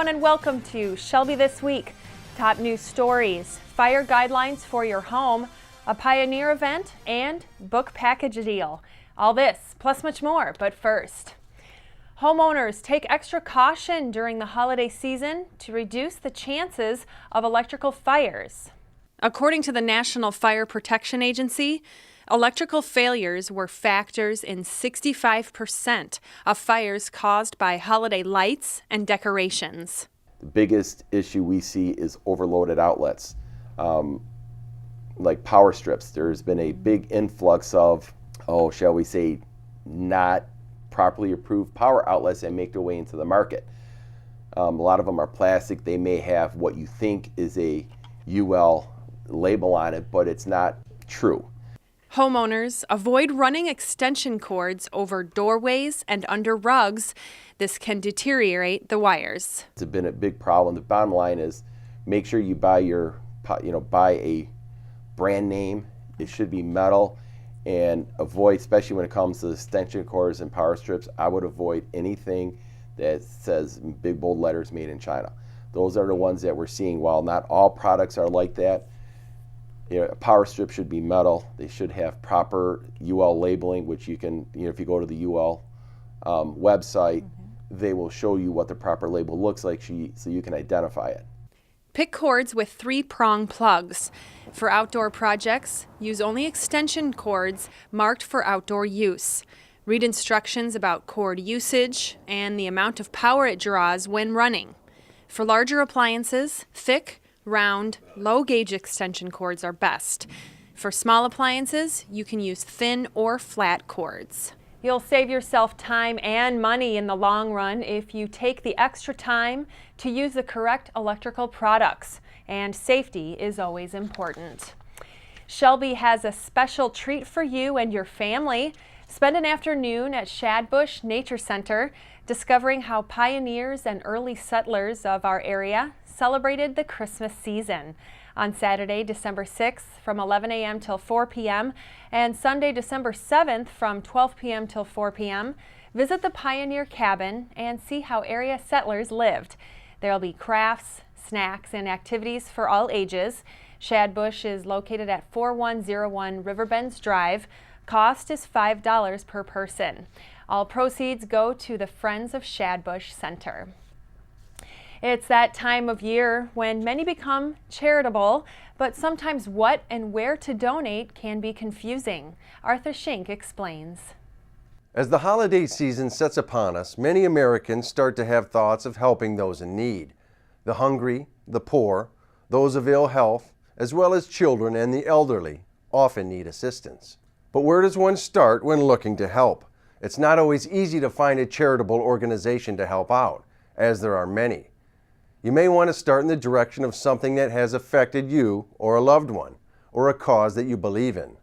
everyone, and welcome to Shelby This Week. Top news stories, fire guidelines for your home, a Pioneer event, and book package deal. All this, plus much more, but first. Homeowners, take extra caution during the holiday season to reduce the chances of electrical fires. According to the National Fire Protection Agency, electrical failures were factors in 65% of fires caused by holiday lights and decorations. The biggest issue we see is overloaded outlets, like power strips. There's been a big influx of, shall we say, not properly approved power outlets that make their way into the market. A lot of them are plastic. They may have what you think is a UL label on it, but it's not true. Homeowners, avoid running extension cords over doorways and under rugs. This can deteriorate the wires. It's been a big problem. The bottom line is make sure you buy buy a brand name. It should be metal, and avoid, especially when it comes to extension cords and power strips, I would avoid anything that says in big bold letters made in China. Those are the ones that we're seeing. While not all products are like that, a power strip should be metal. They should have proper UL labeling, which you can, if you go to the UL website, they will show you what the proper label looks like so you can identify it. Pick cords with 3-prong plugs. For outdoor projects, use only extension cords marked for outdoor use. Read instructions about cord usage and the amount of power it draws when running. For larger appliances, thick, round, low-gauge extension cords are best. For small appliances, you can use thin or flat cords. You'll save yourself time and money in the long run if you take the extra time to use the correct electrical products, and safety is always important. Shelby has a special treat for you and your family. Spend an afternoon at Shadbush Nature Center discovering how pioneers and early settlers of our area celebrated the Christmas season. On Saturday, December 6th from 11 a.m. till 4 p.m. and Sunday, December 7th from 12 p.m. till 4 p.m. Visit the Pioneer Cabin and see how area settlers lived. There will be crafts, snacks, and activities for all ages. Shadbush is located at 4101 Riverbends Drive. Cost is $5 per person. All proceeds go to the Friends of Shadbush Center. It's that time of year when many become charitable, but sometimes what and where to donate can be confusing. Arthur Schenk explains. As the holiday season sets upon us, many Americans start to have thoughts of helping those in need. The hungry, the poor, those of ill health, as well as children and the elderly often need assistance. But where does one start when looking to help? It's not always easy to find a charitable organization to help out, as there are many. You may want to start in the direction of something that has affected you or a loved one, or a cause that you believe in.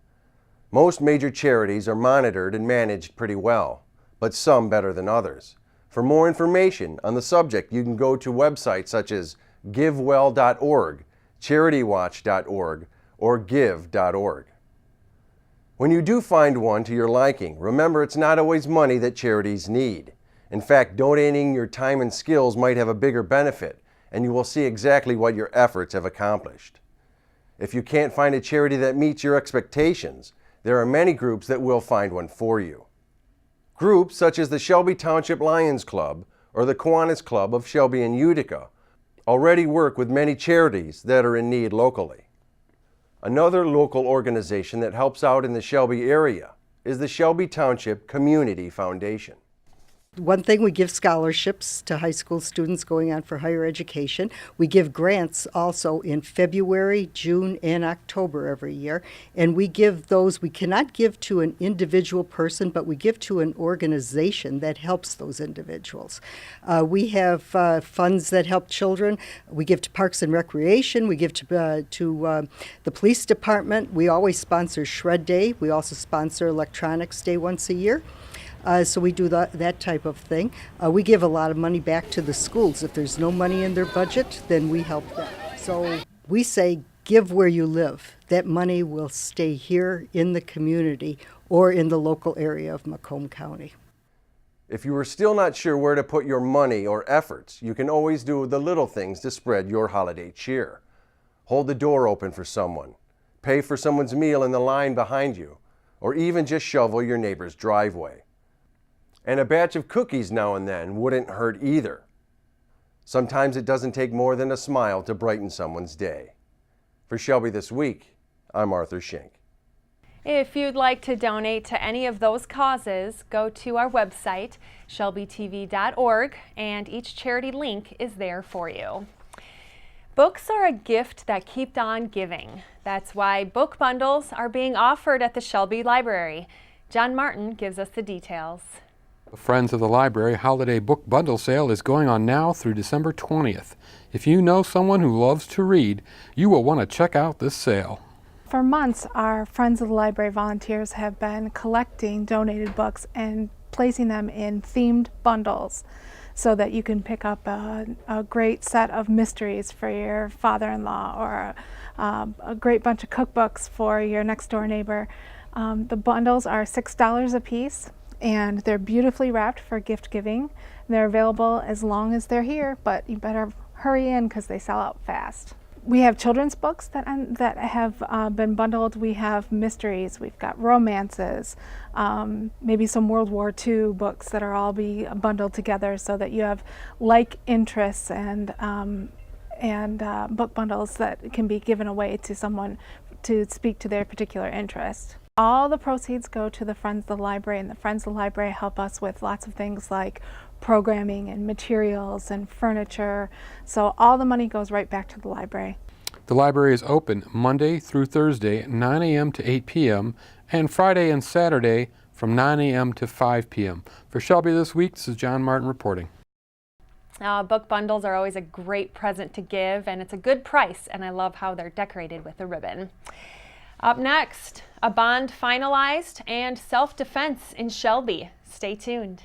Most major charities are monitored and managed pretty well, but some better than others. For more information on the subject, you can go to websites such as givewell.org, charitywatch.org, or give.org. When you do find one to your liking, remember it's not always money that charities need. In fact, donating your time and skills might have a bigger benefit, and you will see exactly what your efforts have accomplished. If you can't find a charity that meets your expectations, there are many groups that will find one for you. Groups such as the Shelby Township Lions Club or the Kiwanis Club of Shelby and Utica already work with many charities that are in need locally. Another local organization that helps out in the Shelby area is the Shelby Township Community Foundation. One thing, we give scholarships to high school students going on for higher education. We give grants also in February, June, and October every year. And we give those, we cannot give to an individual person, but we give to an organization that helps those individuals. We have funds that help children. We give to Parks and Recreation. We give to the police department. We always sponsor Shred Day. We also sponsor Electronics Day once a year. So we do that type of thing. We give a lot of money back to the schools. If there's no money in their budget, then we help them. So we say, give where you live. That money will stay here in the community or in the local area of Macomb County. If you are still not sure where to put your money or efforts, you can always do the little things to spread your holiday cheer. Hold the door open for someone, pay for someone's meal in the line behind you, or even just shovel your neighbor's driveway. And a batch of cookies now and then wouldn't hurt either. Sometimes it doesn't take more than a smile to brighten someone's day. For Shelby This Week, I'm Arthur Schenk. If you'd like to donate to any of those causes, go to our website, shelbytv.org, and each charity link is there for you. Books are a gift that keep on giving. That's why book bundles are being offered at the Shelby Library. John Martin gives us the details. The Friends of the Library Holiday Book Bundle Sale is going on now through December 20th. If you know someone who loves to read, you will want to check out this sale. For months, our Friends of the Library volunteers have been collecting donated books and placing them in themed bundles so that you can pick up a great set of mysteries for your father-in-law or a great bunch of cookbooks for your next-door neighbor. The bundles are $6 a piece, and they're beautifully wrapped for gift giving. They're available as long as they're here, but you better hurry in because they sell out fast. We have children's books that have been bundled. We have mysteries, we've got romances, maybe some World War II books that are all be bundled together so that you have like interests and book bundles that can be given away to someone to speak to their particular interest. All the proceeds go to the Friends of the Library, and the Friends of the Library help us with lots of things like programming and materials and furniture. So all the money goes right back to the library. The library is open Monday through Thursday, 9 a.m. to 8 p.m., and Friday and Saturday from 9 a.m. to 5 p.m. For Shelby This Week, this is John Martin reporting. Book bundles are always a great present to give, and it's a good price, and I love how they're decorated with a ribbon. Up next, a bond finalized and self-defense in Shelby. Stay tuned.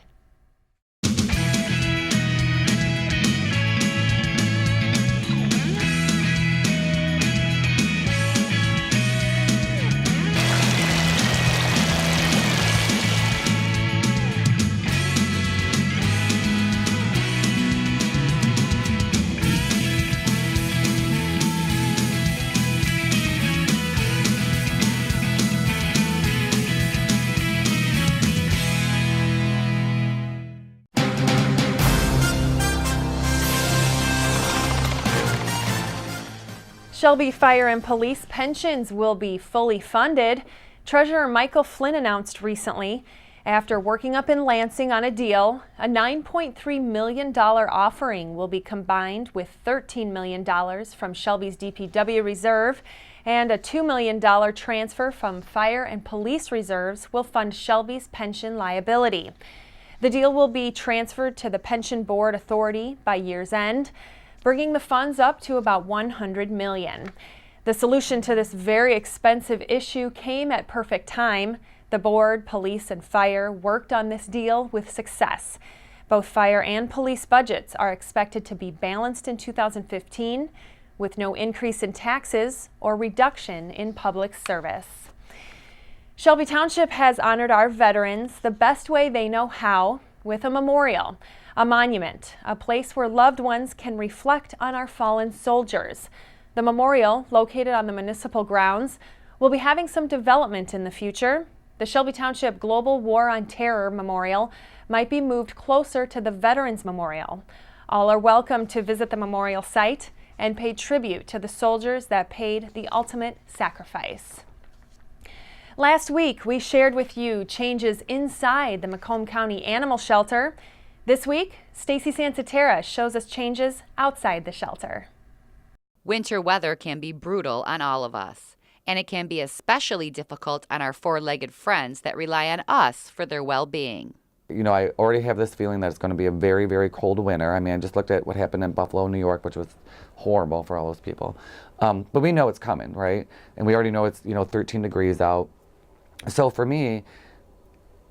Shelby Fire and Police pensions will be fully funded. Treasurer Michael Flynn announced recently, after working up in Lansing on a deal, a $9.3 million offering will be combined with $13 million from Shelby's DPW reserve, and a $2 million transfer from fire and police reserves will fund Shelby's pension liability. The deal will be transferred to the Pension Board Authority by year's end, bringing the funds up to about $100 million. The solution to this very expensive issue came at perfect time. The board, police, and fire worked on this deal with success. Both fire and police budgets are expected to be balanced in 2015, with no increase in taxes or reduction in public service. Shelby Township has honored our veterans the best way they know how, with a memorial. A monument, a place where loved ones can reflect on our fallen soldiers. The memorial, located on the municipal grounds, will be having some development in the future. The Shelby Township Global War on Terror Memorial might be moved closer to the Veterans Memorial. All are welcome to visit the memorial site and pay tribute to the soldiers that paid the ultimate sacrifice. Last week, we shared with you changes inside the Macomb County Animal Shelter. This week, Stacy Sansatera shows us changes outside the shelter. Winter weather can be brutal on all of us, and it can be especially difficult on our four-legged friends that rely on us for their well-being. You know, I already have this feeling that it's going to be a very, very cold winter. I mean, I just looked at what happened in Buffalo, New York, which was horrible for all those people. But we know it's coming, right? And we already know it's, 13 degrees out. So for me,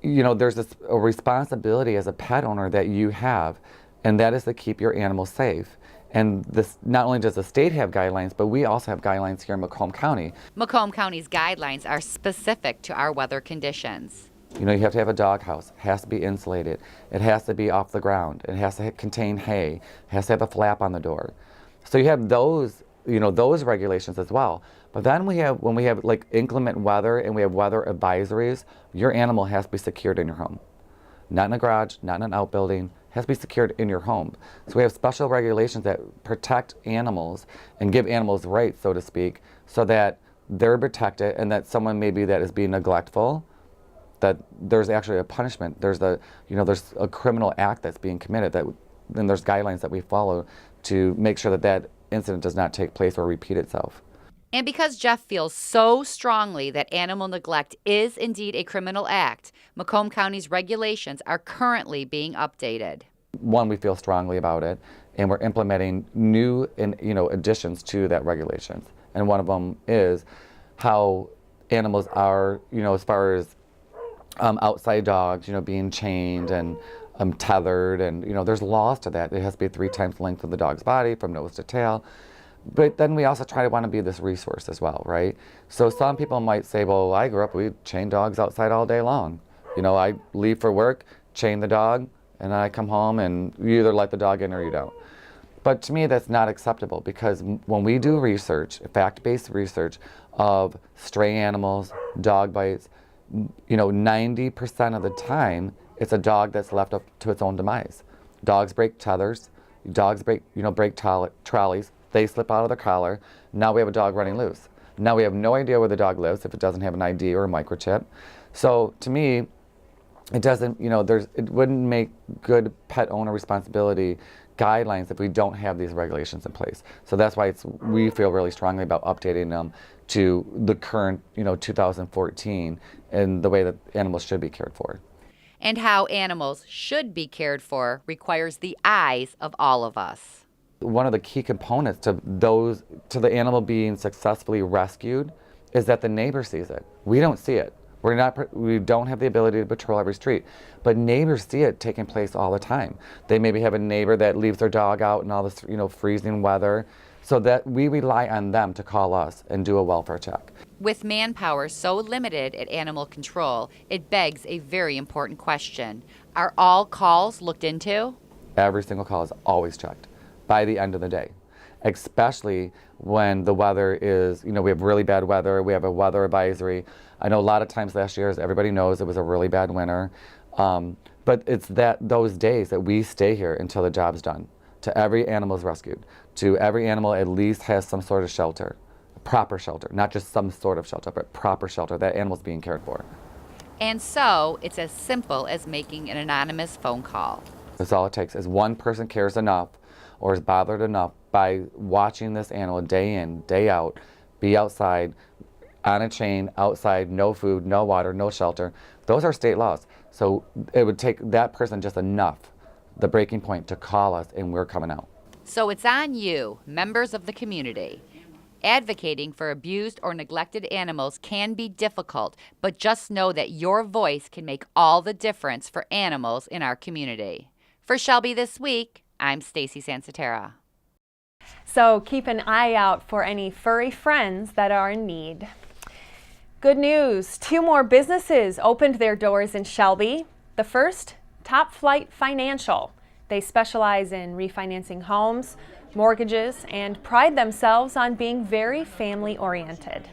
there's a responsibility as a pet owner that you have, and that is to keep your animals safe. And this, not only does the state have guidelines, but we also have guidelines here in Macomb County. Macomb County's guidelines are specific to our weather conditions. You know, you have to have a dog house. It has to be insulated. It has to be off the ground. It has to contain hay. It has to have a flap on the door. So you have those, you know, those regulations as well. But then when we have like inclement weather and we have weather advisories, your animal has to be secured in your home. Not in a garage, not in an outbuilding, has to be secured in your home. So we have special regulations that protect animals and give animals rights, so to speak, so that they're protected and that someone maybe that is being neglectful, that there's actually a punishment. There's a criminal act that's being committed, then there's guidelines that we follow to make sure that that incident does not take place or repeat itself. And because Jeff feels so strongly that animal neglect is indeed a criminal act, Macomb County's regulations are currently being updated. One, we feel strongly about it, and we're implementing new additions to that regulations. And one of them is how animals are, as far as outside dogs, being chained and tethered, and there's laws to that. It has to be 3 times the length of the dog's body from nose to tail. But then we also try to want to be this resource as well, right? So some people might say, well, I grew up, we chain dogs outside all day long. I leave for work, chain the dog, and I come home and you either let the dog in or you don't. But to me, that's not acceptable, because when we do research, fact-based research of stray animals, dog bites, 90% of the time, it's a dog that's left up to its own demise. Dogs break tethers, dogs break trolleys, they slip out of the collar. Now we have a dog running loose. Now we have no idea where the dog lives if it doesn't have an ID or a microchip. So to me, it doesn't, it wouldn't make good pet owner responsibility guidelines if we don't have these regulations in place. So that's why we feel really strongly about updating them to the current, 2014, and the way that animals should be cared for. And how animals should be cared for requires the eyes of all of us. One of the key components to the animal being successfully rescued is that the neighbor sees it. We don't see it. We don't have the ability to patrol every street, but neighbors see it taking place all the time. They maybe have a neighbor that leaves their dog out in all this, freezing weather, so that we rely on them to call us and do a welfare check. With manpower so limited at animal control, it begs a very important question. Are all calls looked into? Every single call is always checked by the end of the day, especially when the weather is, we have really bad weather, we have a weather advisory. I know a lot of times last year, as everybody knows, it was a really bad winter, but it's those days that we stay here until the job's done, to every animal is rescued, to every animal at least has some sort of shelter, proper shelter, not just some sort of shelter, but proper shelter, that animal's being cared for. And so it's as simple as making an anonymous phone call. That's all it takes, is one person cares enough or is bothered enough by watching this animal day in, day out, be outside, on a chain, outside, no food, no water, no shelter. Those are state laws. So it would take that person just enough, the breaking point, to call us, and we're coming out. So it's on you, members of the community. Advocating for abused or neglected animals can be difficult, but just know that your voice can make all the difference for animals in our community. For Shelby This Week, I'm Stacy Sansatera. So keep an eye out for any furry friends that are in need. Good news, 2 more businesses opened their doors in Shelby. The first, Top Flight Financial. They specialize in refinancing homes, mortgages, and pride themselves on being very family-oriented.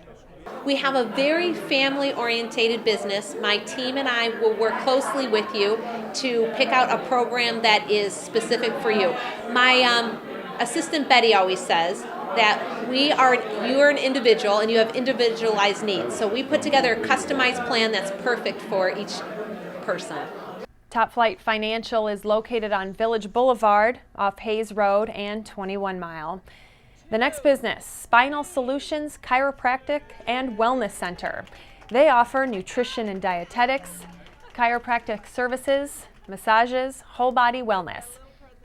We have a very family-orientated business. My team and I will work closely with you to pick out a program that is specific for you. My assistant Betty always says that you are an individual and you have individualized needs. So we put together a customized plan that's perfect for each person. Top Flight Financial is located on Village Boulevard off Hayes Road and 21 Mile. The next business, Spinal Solutions Chiropractic and Wellness Center. They offer nutrition and dietetics, chiropractic services, massages, whole body wellness.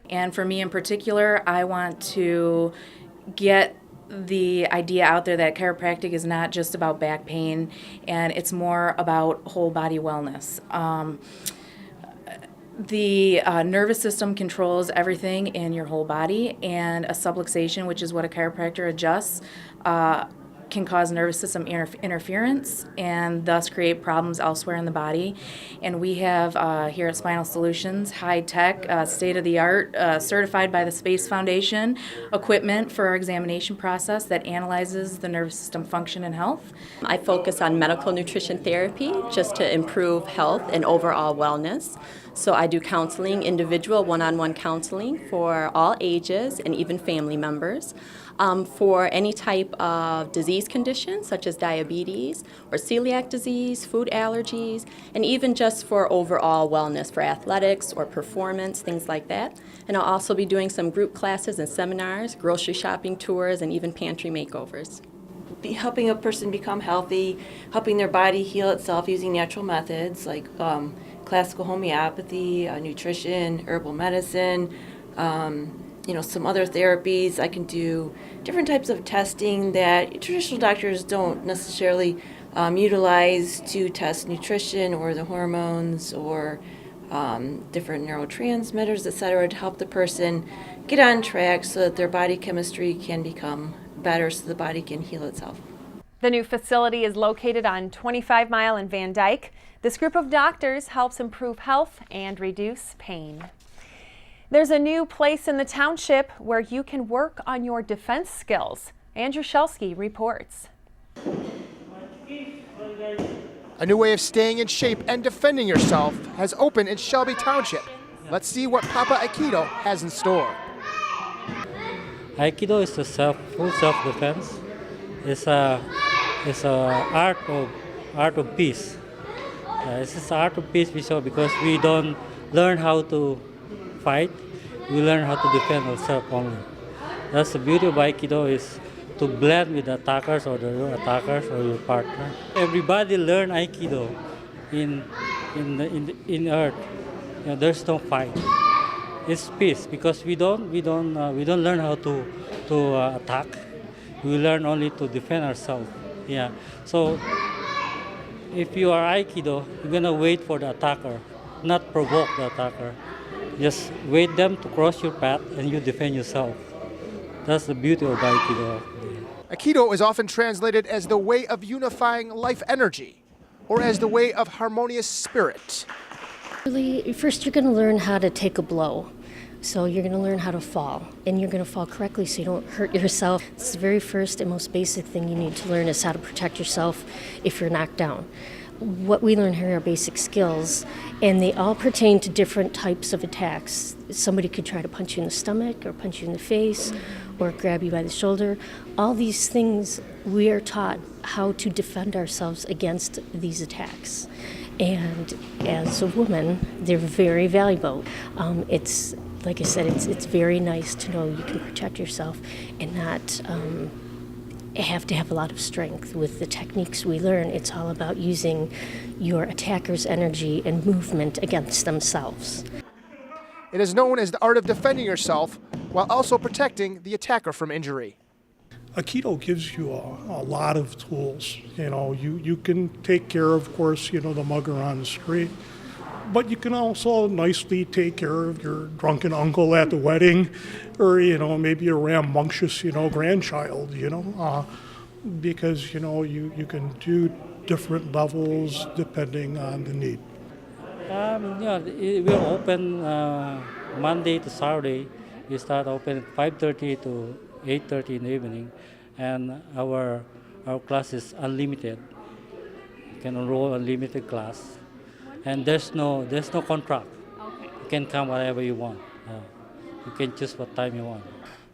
And for me in particular, I want to get the idea out there that chiropractic is not just about back pain, and it's more about whole body wellness. The nervous system controls everything in your whole body, and a subluxation, which is what a chiropractor adjusts, can cause nervous system interference and thus create problems elsewhere in the body. And we have here at Spinal Solutions high-tech, state-of-the-art, certified by the Space Foundation equipment for our examination process that analyzes the nervous system function and health. I focus on medical nutrition therapy just to improve health and overall wellness. So I do counseling, individual one-on-one counseling for all ages and even family members. For any type of disease condition such as diabetes or celiac disease, food allergies, and even just for overall wellness for athletics or performance, things like that. And I'll also be doing some group classes and seminars, grocery shopping tours, and even pantry makeovers. Helping a person become healthy, helping their body heal itself using natural methods like classical homeopathy, nutrition, herbal medicine, some other therapies. I can do different types of testing that traditional doctors don't necessarily utilize to test nutrition or the hormones or different neurotransmitters, etc., to help the person get on track so that their body chemistry can become better so the body can heal itself. The new facility is located on 25 Mile in Van Dyke. This group of doctors helps improve health and reduce pain. There's a new place in the township where you can work on your defense skills. Andrew Shelsky reports. A new way of staying in shape and defending yourself has opened in Shelby Township. Let's see what Papa Aikido has in store. Aikido is a full self-defense. It's a art of peace. It's an art of peace because we don't learn how to fight. We learn how to defend ourselves only. That's the beauty of Aikido, is to blend with the attackers or your attackers or your partner. Everybody learn Aikido in earth. There's no fight. It's peace because we don't learn how to attack. We learn only to defend ourselves. Yeah. So if you are Aikido, you're gonna wait for the attacker, not provoke the attacker. Just wait them to cross your path and you defend yourself. That's the beauty of Aikido. Aikido is often translated as the way of unifying life energy, or as the way of harmonious spirit. Really, first you're going to learn how to take a blow. So you're going to learn how to fall, and you're going to fall correctly so you don't hurt yourself. It's the very first and most basic thing you need to learn is how to protect yourself if you're knocked down. What we learn here are basic skills, and they all pertain to different types of attacks. Somebody could try to punch you in the stomach or punch you in the face or grab you by the shoulder. All these things we are taught how to defend ourselves against these attacks. And as a woman, they're very valuable. It's, like I said, it's very nice to know you can protect yourself and not have to have a lot of strength. With the techniques we learn, it's all about using your attacker's energy and movement against themselves. It is known as the art of defending yourself while also protecting the attacker from injury. Aikido gives you a lot of tools. You can take care, of course, the mugger on the street, but you can also nicely take care of your drunken uncle at the wedding, or maybe a rambunctious grandchild. Because you can do different levels depending on the need. We're open Monday to Saturday. We start open at 5:30 to 8:30 in the evening, and our class is unlimited. You can enroll unlimited class, and there's no contract. Okay. You can come whenever you want. You can choose what time you want.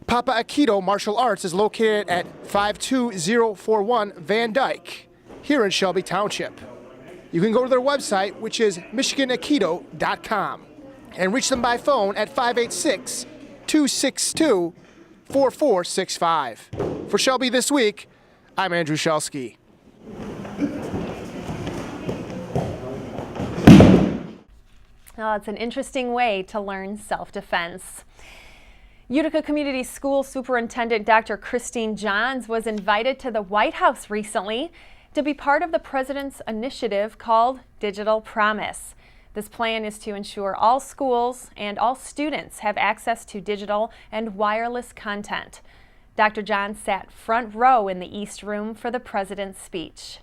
Papa Aikido Martial Arts is located at 52041 Van Dyke, here in Shelby Township. You can go to their website, which is michiganaikido.com, and reach them by phone at 586-262-4465. For Shelby This Week, I'm Andrew Shelsky. Oh, it's an interesting way to learn self-defense. Utica Community School Superintendent Dr. Christine Johns was invited to the White House recently to be part of the President's initiative called Digital Promise. This plan is to ensure all schools and all students have access to digital and wireless content. Dr. Johns sat front row in the East Room for the president's speech.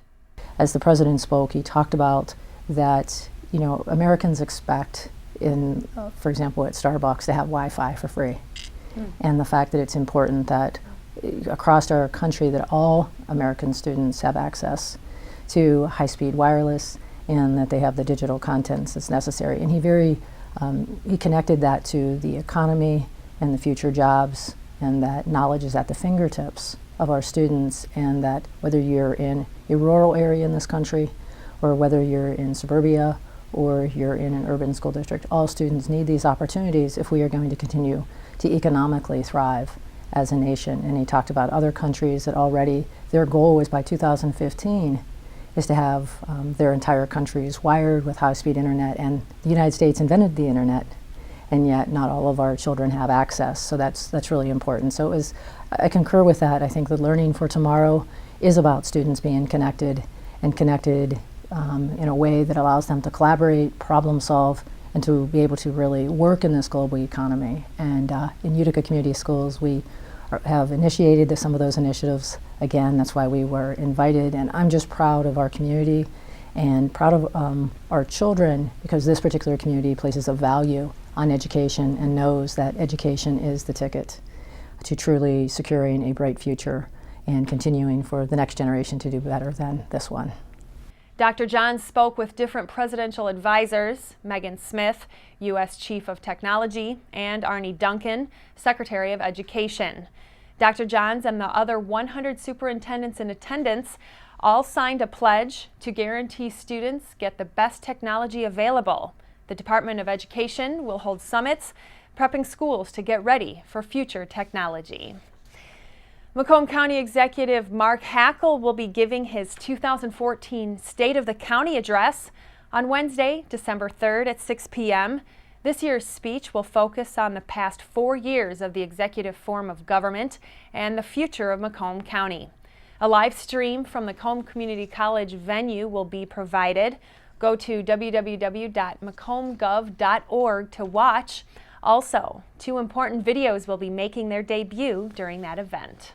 As the president spoke, he talked about that, Americans expect for example, at Starbucks to have Wi-Fi for free. And the fact that it's important that across our country that all American students have access to high-speed wireless and that they have the digital contents that's necessary. And he connected that to the economy and the future jobs, and that knowledge is at the fingertips of our students, and that whether you're in a rural area in this country or whether you're in suburbia or you're in an urban school district, all students need these opportunities if we are going to continue to economically thrive as a nation. And he talked about other countries that already, their goal was by 2015 is to have their entire countries wired with high-speed internet, and the United States invented the internet, and yet not all of our children have access. So that's really important. So I concur with that. I think the Learning for Tomorrow is about students being connected in a way that allows them to collaborate, problem solve, and to be able to really work in this global economy. And in Utica Community Schools, we have initiated some of those initiatives. Again, that's why we were invited, and I'm just proud of our community and proud of our children, because this particular community places a value on education and knows that education is the ticket to truly securing a bright future and continuing for the next generation to do better than this one. Dr. Johns spoke with different presidential advisors, Megan Smith, U.S. Chief of Technology, and Arnie Duncan, Secretary of Education. Dr. Johns and the other 100 superintendents in attendance all signed a pledge to guarantee students get the best technology available. The Department of Education will hold summits, prepping schools to get ready for future technology. Macomb County Executive Mark Hackle will be giving his 2014 State of the County address on Wednesday, December 3rd at 6 p.m. This year's speech will focus on the past 4 years of the executive form of government and the future of Macomb County. A live stream from the Macomb Community College venue will be provided. Go to www.macombgov.org to watch. Also, 2 important videos will be making their debut during that event.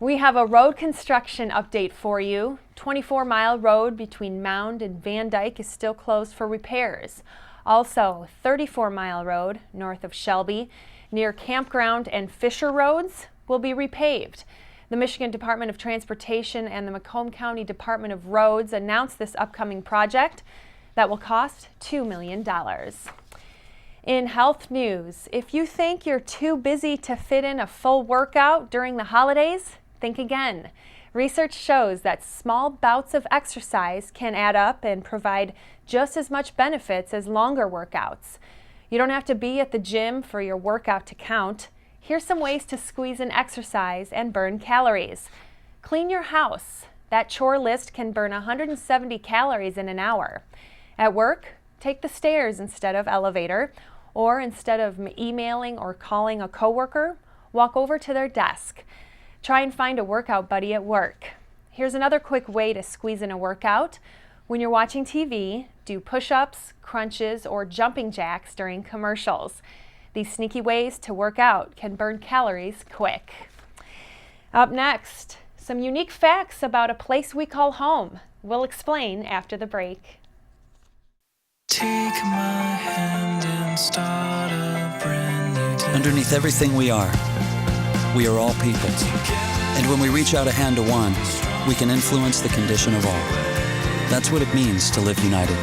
We have a road construction update for you. 24-mile road between Mound and Van Dyke is still closed for repairs. Also, 34-mile road north of Shelby near Campground and Fisher Roads will be repaved. The Michigan Department of Transportation and the Macomb County Department of Roads announced this upcoming project that will cost $2 million. In health news, if you think you're too busy to fit in a full workout during the holidays, think again. Research shows that small bouts of exercise can add up and provide just as much benefits as longer workouts. You don't have to be at the gym for your workout to count. Here's some ways to squeeze in exercise and burn calories. Clean your house. That chore list can burn 170 calories in an hour. At work, take the stairs instead of elevator, or instead of emailing or calling a coworker, walk over to their desk. Try and find a workout buddy at work. Here's another quick way to squeeze in a workout. When you're watching TV, do push-ups, crunches, or jumping jacks during commercials. These sneaky ways to work out can burn calories quick. Up next, some unique facts about a place we call home. We'll explain after the break. Take my hand and start a brand new day. Underneath everything we are all people. And when we reach out a hand to one, we can influence the condition of all. That's what it means to live united.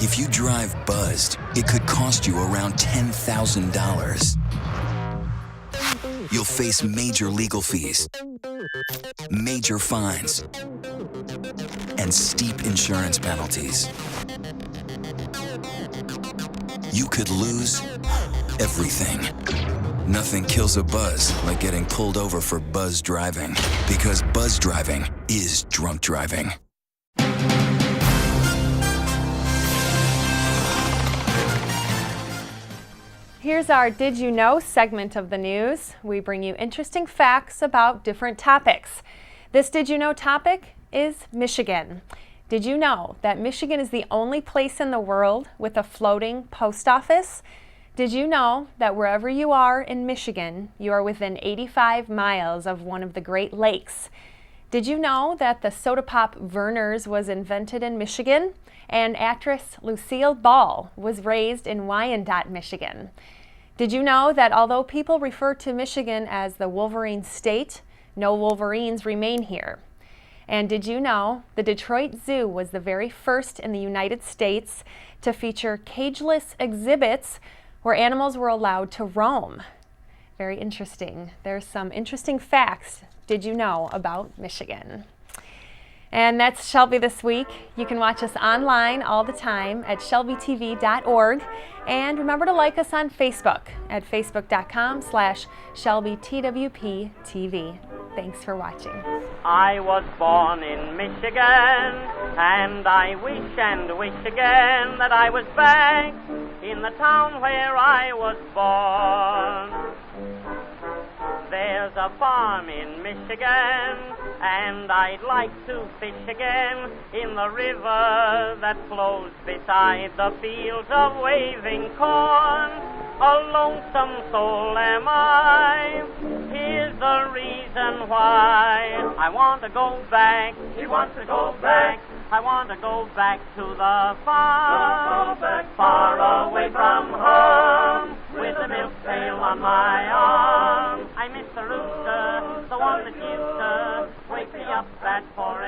If you drive buzzed, it could cost you around $10,000. You'll face major legal fees, major fines, and steep insurance penalties. You could lose everything. Nothing kills a buzz like getting pulled over for buzz driving, because buzz driving is drunk driving. Here's our Did You Know segment of the news. We bring you interesting facts about different topics. This Did You Know topic is Michigan. Did you know that Michigan is the only place in the world with a floating post office? Did you know that wherever you are in Michigan, you are within 85 miles of one of the Great Lakes? Did you know that the soda pop Vernors was invented in Michigan? And actress Lucille Ball was raised in Wyandotte, Michigan. Did you know that although people refer to Michigan as the Wolverine State, no Wolverines remain here? And did you know the Detroit Zoo was the very first in the United States to feature cageless exhibits where animals were allowed to roam? Very interesting. There's some interesting facts did you know about Michigan. And that's Shelby This Week. You can watch us online all the time at shelbytv.org. And remember to like us on Facebook at facebook.com/ShelbyTWPTV. Thanks for watching. I was born in Michigan, and I wish again that I was back in the town where I was born. There's a farm in Michigan, and I'd like to fish again in the river that flows beside the fields of waving corn. A lonesome soul am I, here's the reason why. I want to go back, he wants to go back. I want to go back to the farm, far away from home, with the milk pail on my arm. I miss the rooster, the one that used to wake me up at 4